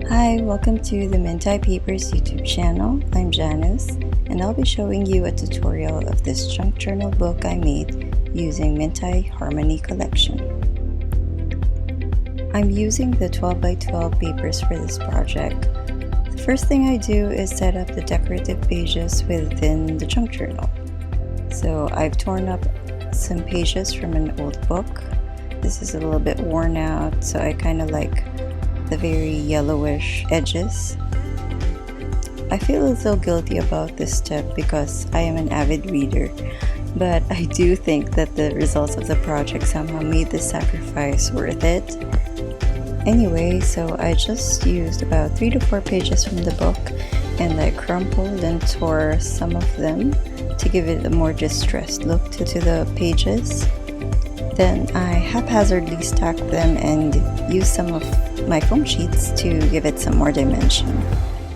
Hi, welcome to the Mintay Papers YouTube channel. I'm Janus, and I'll be showing you a tutorial of this junk journal book I made using Mintay Harmony collection. I'm using the 12x12 papers for this project. The first thing I do is set up the decorative pages within the junk journal. So I've torn up some pages from an old book. This is a little bit worn out, so I kind of like the very yellowish edges. I feel a little guilty about this step because I am an avid reader, but I do think that the results of the project somehow made this sacrifice worth it. Anyway, so I just used about 3 to 4 pages from the book and I crumpled and tore some of them to give it a more distressed look to the pages. Then I haphazardly stacked them and used some of my foam sheets to give it some more dimension.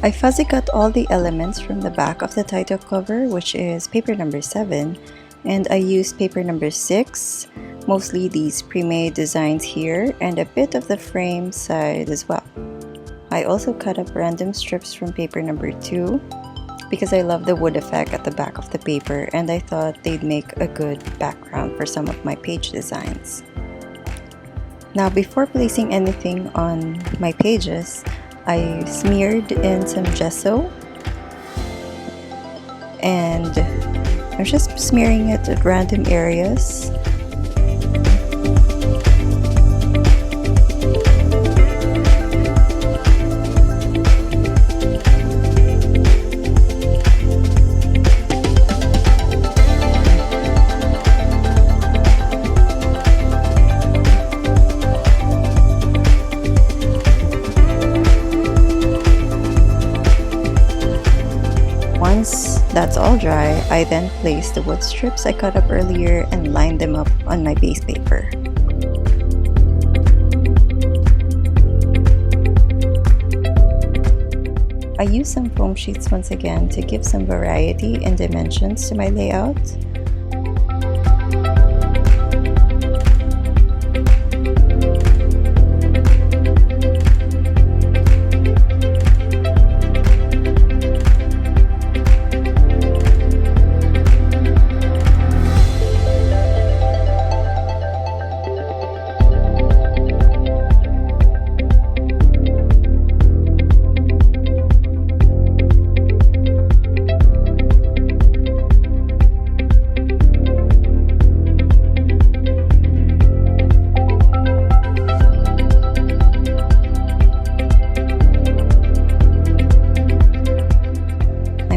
I fuzzy cut all the elements from the back of the title cover, which is paper number 7, and I used paper number 6, mostly these pre-made designs here, and a bit of the frame side as well. I also cut up random strips from paper number 2, because I love the wood effect at the back of the paper and I thought they'd make a good background for some of my page designs. Now, before placing anything on my pages, I smeared in some gesso and I'm just smearing it at random areas. Once that's all dry, I then place the wood strips I cut up earlier and line them up on my base paper. I use some foam sheets once again to give some variety and dimensions to my layout.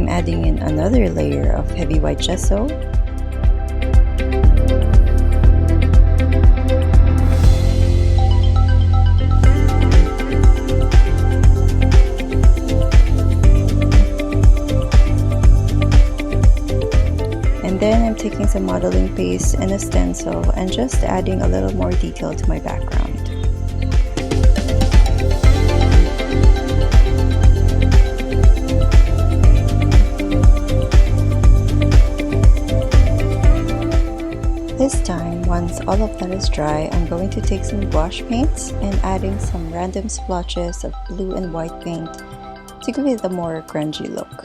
Adding in another layer of heavy white gesso. And then I'm taking some modeling paste and a stencil and just adding a little more detail to my background. This time, once all of that is dry, I'm going to take some gouache paints and adding some random splotches of blue and white paint to give it a more grungy look.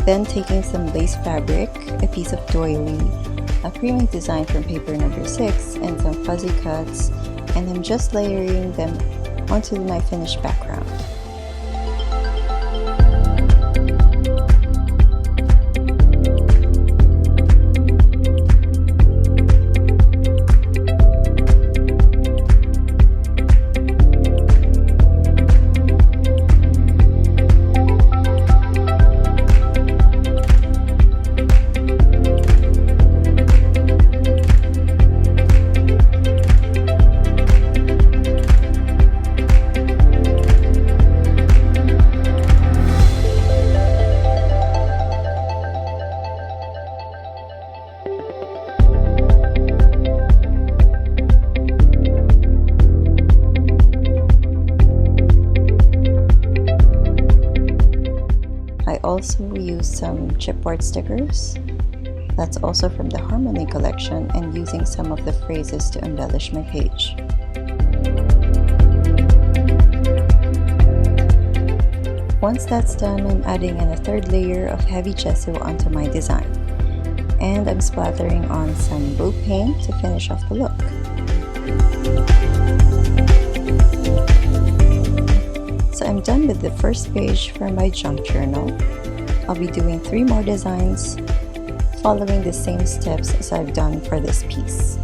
Then taking some lace fabric, a piece of doily, a pre-made design from paper number 6, and some fuzzy cuts, and I'm just layering them onto my finished background. also used some chipboard stickers. That's also from the Harmony collection, and using some of the phrases to embellish my page. Once that's done, I'm adding in a third layer of heavy gesso onto my design. And I'm splattering on some blue paint to finish off the look. So I'm done with the first page for my junk journal. I'll be doing 3 more designs, following the same steps as I've done for this piece.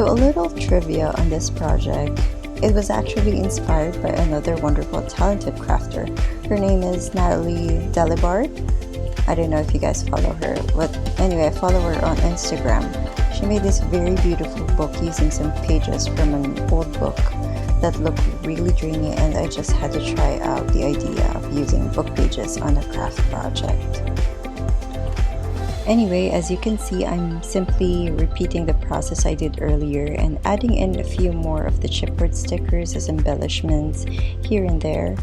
So a little trivia on this project. It was actually inspired by another wonderful talented crafter. Her name is Natalie Delibard. I don't know if you guys follow her, but anyway, I follow her on Instagram. She made this very beautiful book using some pages from an old book that looked really dreamy, and I just had to try out the idea of using book pages on a craft project. Anyway, as you can see, I'm simply repeating the process I did earlier and adding in a few more of the chipboard stickers as embellishments here and there.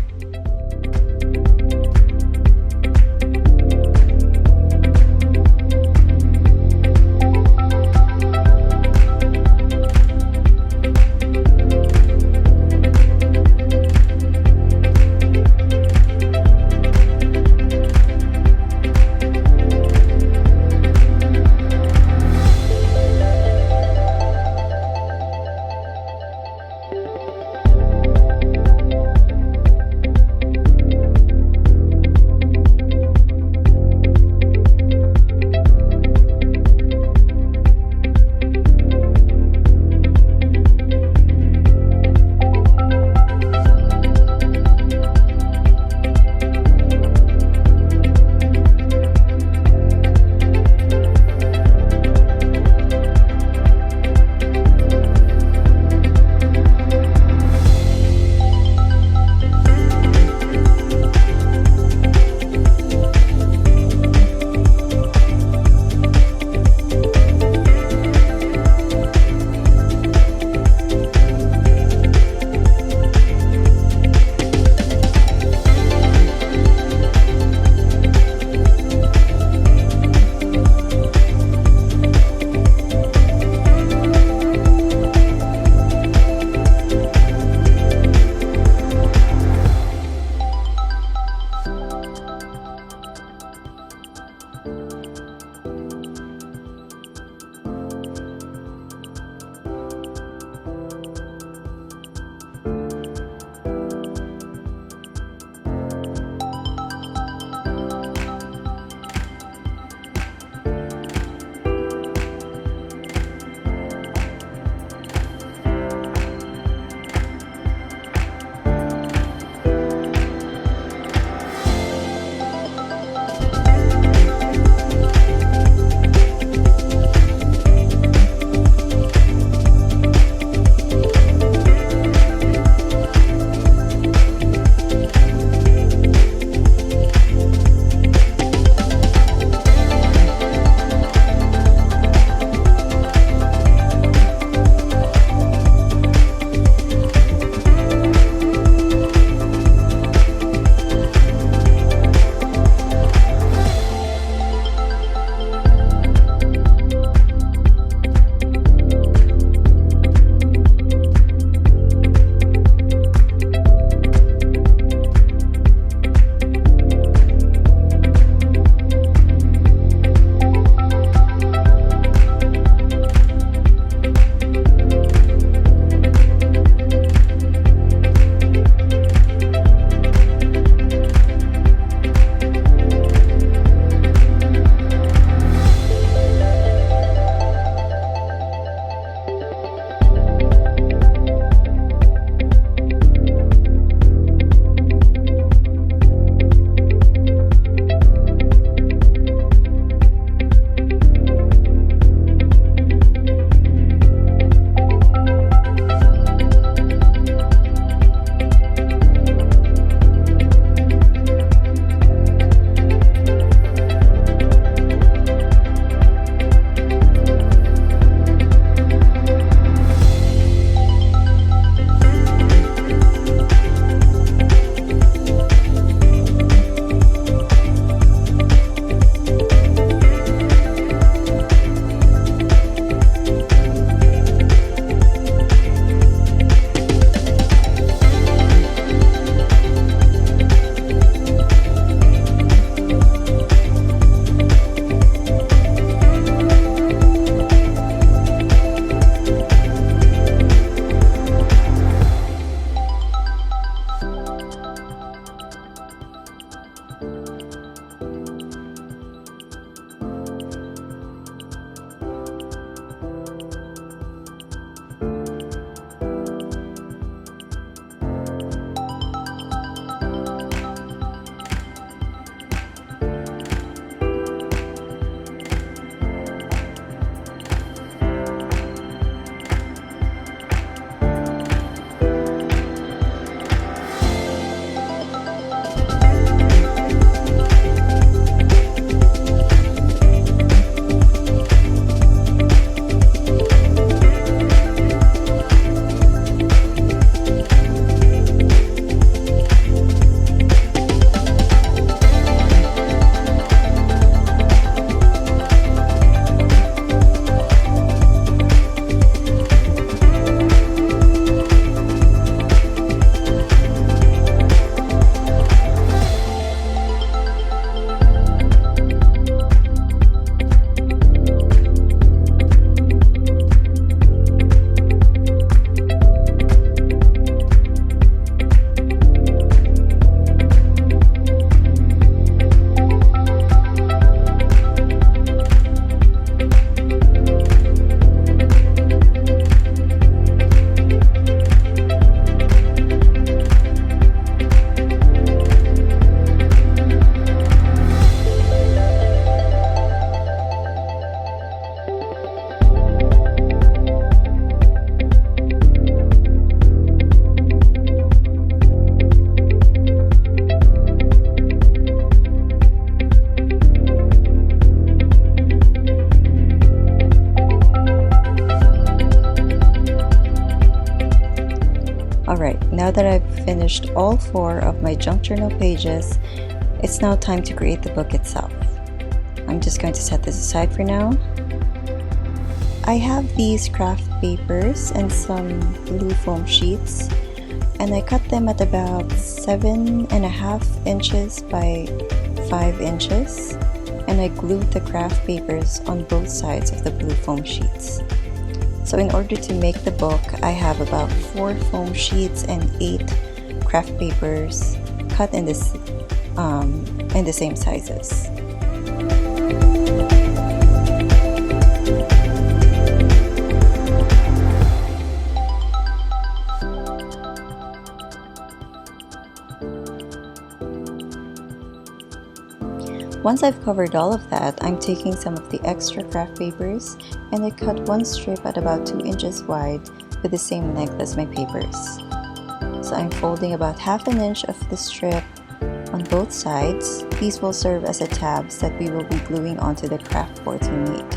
now that I've finished all 4 of my junk journal pages, it's now time to create the book itself. I'm just going to set this aside for now. I have these craft papers and some blue foam sheets, and I cut them at about 7.5 inches by 5 inches, and I glued the craft papers on both sides of the blue foam sheets. So in order to make the book, I have about 4 foam sheets and 8 craft papers cut in the same sizes. Once I've covered all of that, I'm taking some of the extra craft papers and I cut one strip at about 2 inches wide with the same length as my papers. So I'm folding about 1/2 inch of the strip on both sides. These will serve as the tabs that we will be gluing onto the craft boards we made.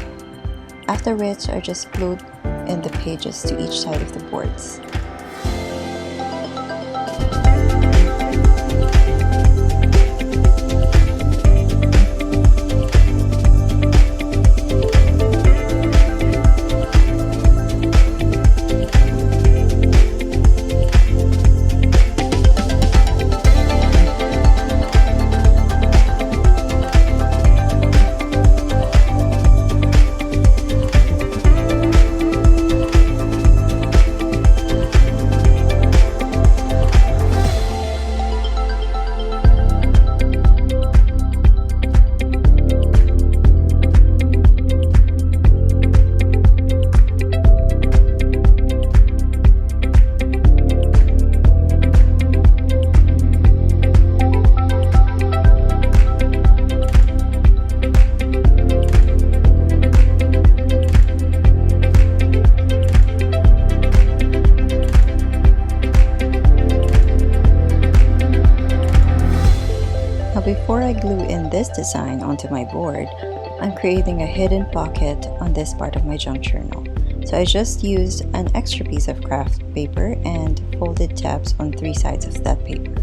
After which, I just glued in the pages to each side of the boards. Before I glue in this design onto my board, I'm creating a hidden pocket on this part of my junk journal. So I just used an extra piece of craft paper and folded tabs on 3 sides of that paper.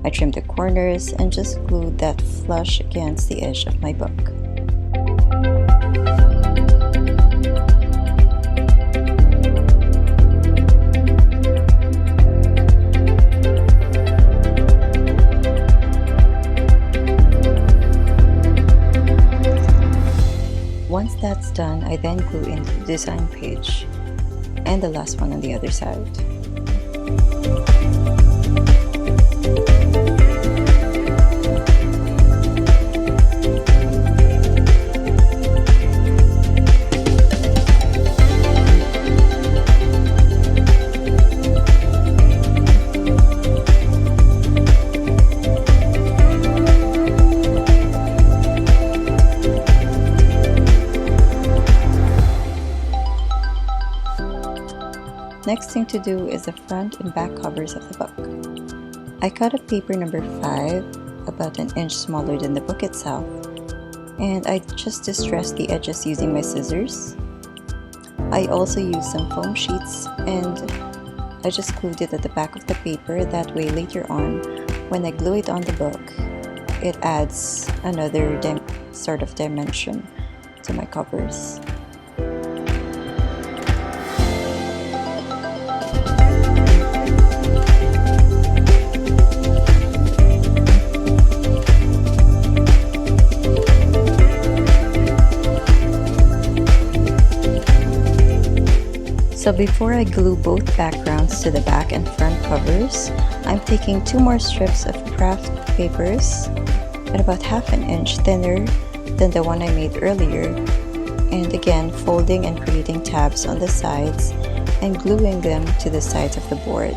I trimmed the corners and just glued that flush against the edge of my book. Once that's done, I then glue in the design page and the last one on the other side. Next thing to do is the front and back covers of the book. I cut a paper number 5, about 1 inch smaller than the book itself, and I just distressed the edges using my scissors. I also used some foam sheets and I just glued it at the back of the paper. That way later on, when I glue it on the book, it adds another sort of dimension to my covers. So before I glue both backgrounds to the back and front covers, I'm taking 2 more strips of craft papers at about 1/2 inch thinner than the one I made earlier, and again folding and creating tabs on the sides and gluing them to the sides of the board.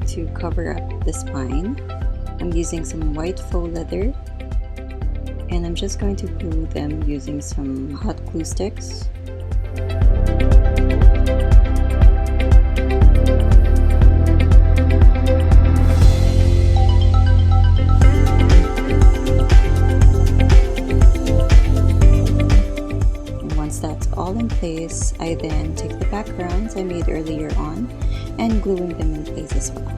to cover up the spine. I'm using some white faux leather, and I'm just going to glue them using some hot glue sticks. All in place, I then take the backgrounds I made earlier on and gluing them in place as well.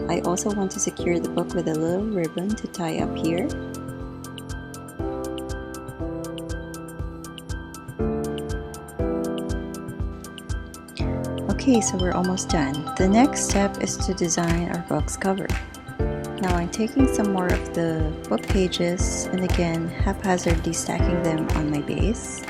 I also want to secure the book with a little ribbon to tie up here. Okay, so we're almost done. The next step is to design our book's cover. Now I'm taking some more of the book pages and again haphazardly stacking them on my base.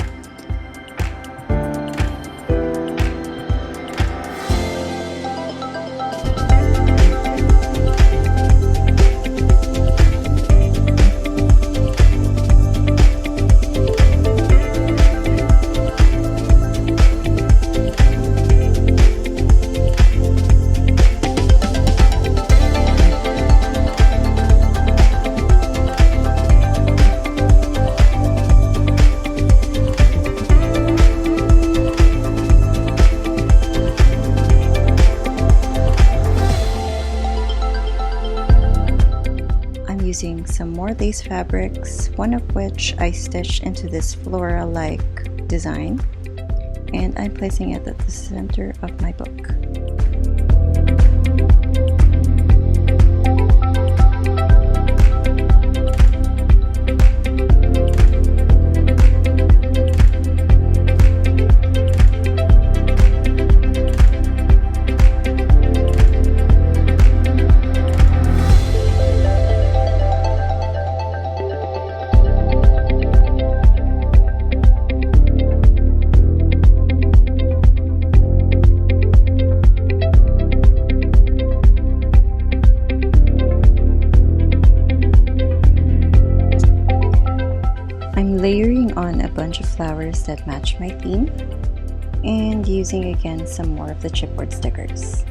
Using some more lace fabrics, one of which I stitched into this floral-like design, and I'm placing it at the center of my book. Layering on a bunch of flowers that match my theme and using again some more of the chipboard stickers.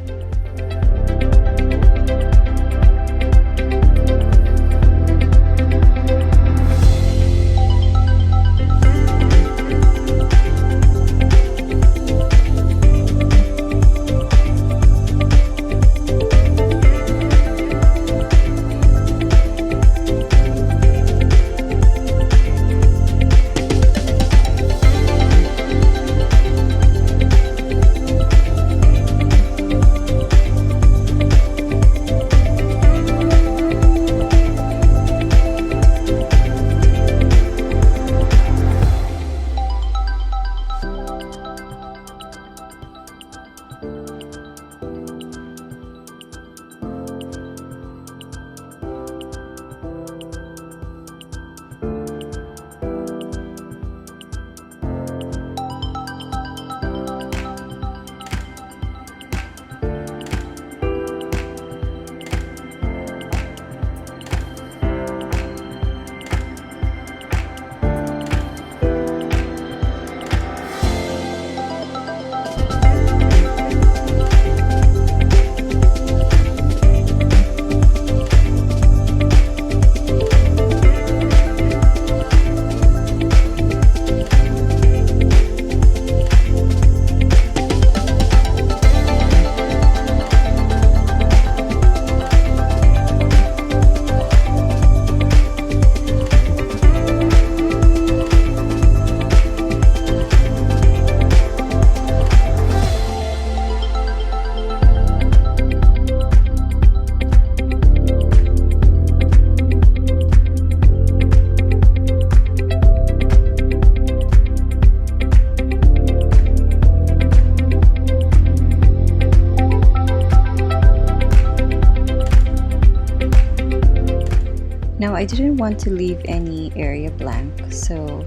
Now I didn't want to leave any area blank, so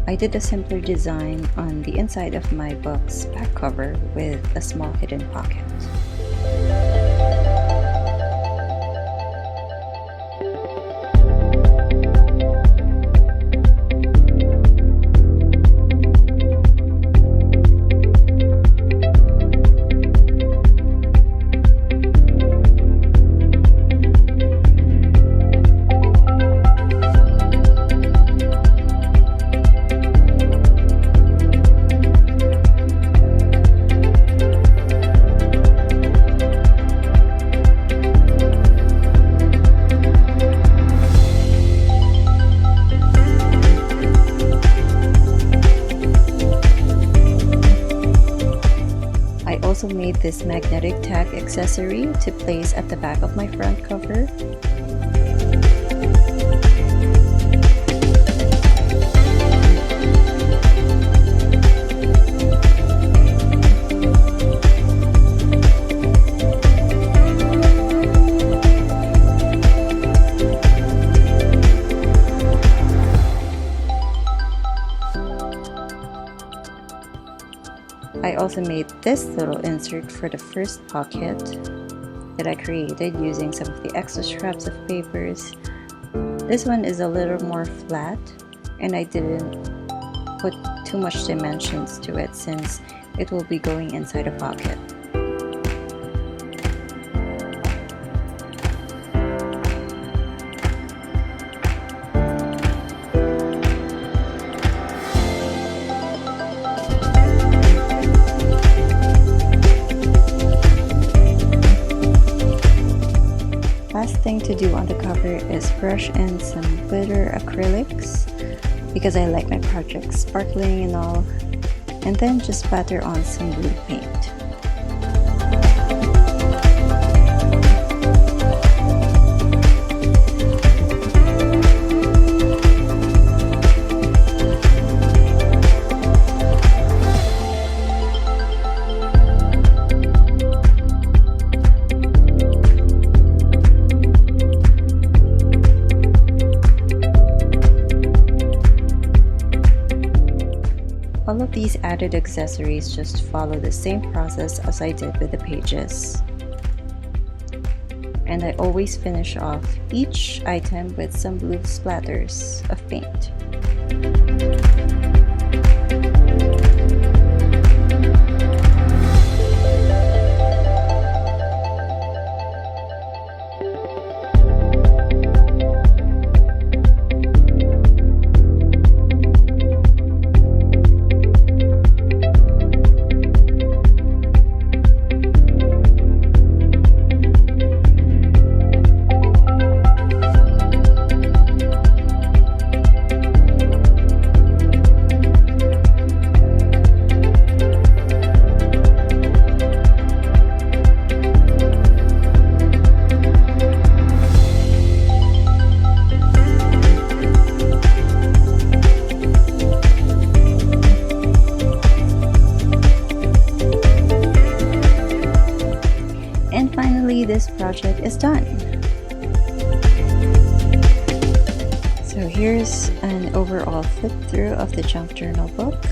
I did a simpler design on the inside of my book's back cover with a small hidden pocket. I also made this magnetic tag accessory to place at the back of my front cover. I also made this little insert for the first pocket that I created using some of the extra scraps of papers. This one is a little more flat, and I didn't put too much dimensions to it since it will be going inside a pocket. Last thing to do on the cover is brush in some glitter acrylics because I like my project sparkling and all, and then just splatter on some blue paint. All of these added accessories just follow the same process as I did with the pages. And I always finish off each item with some blue splatters of paint. And finally, this project is done. So here's an overall flip through of the junk journal book.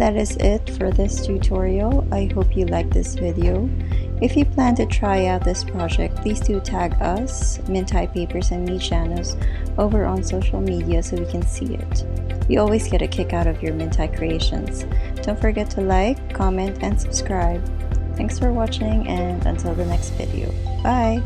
that is it for this tutorial. I hope you liked this video. If you plan to try out this project, please do tag us, Mintay Papers and me, Janus, over on social media so we can see it. We always get a kick out of your Mintay creations. Don't forget to like, comment, and subscribe. Thanks for watching, and until the next video. Bye!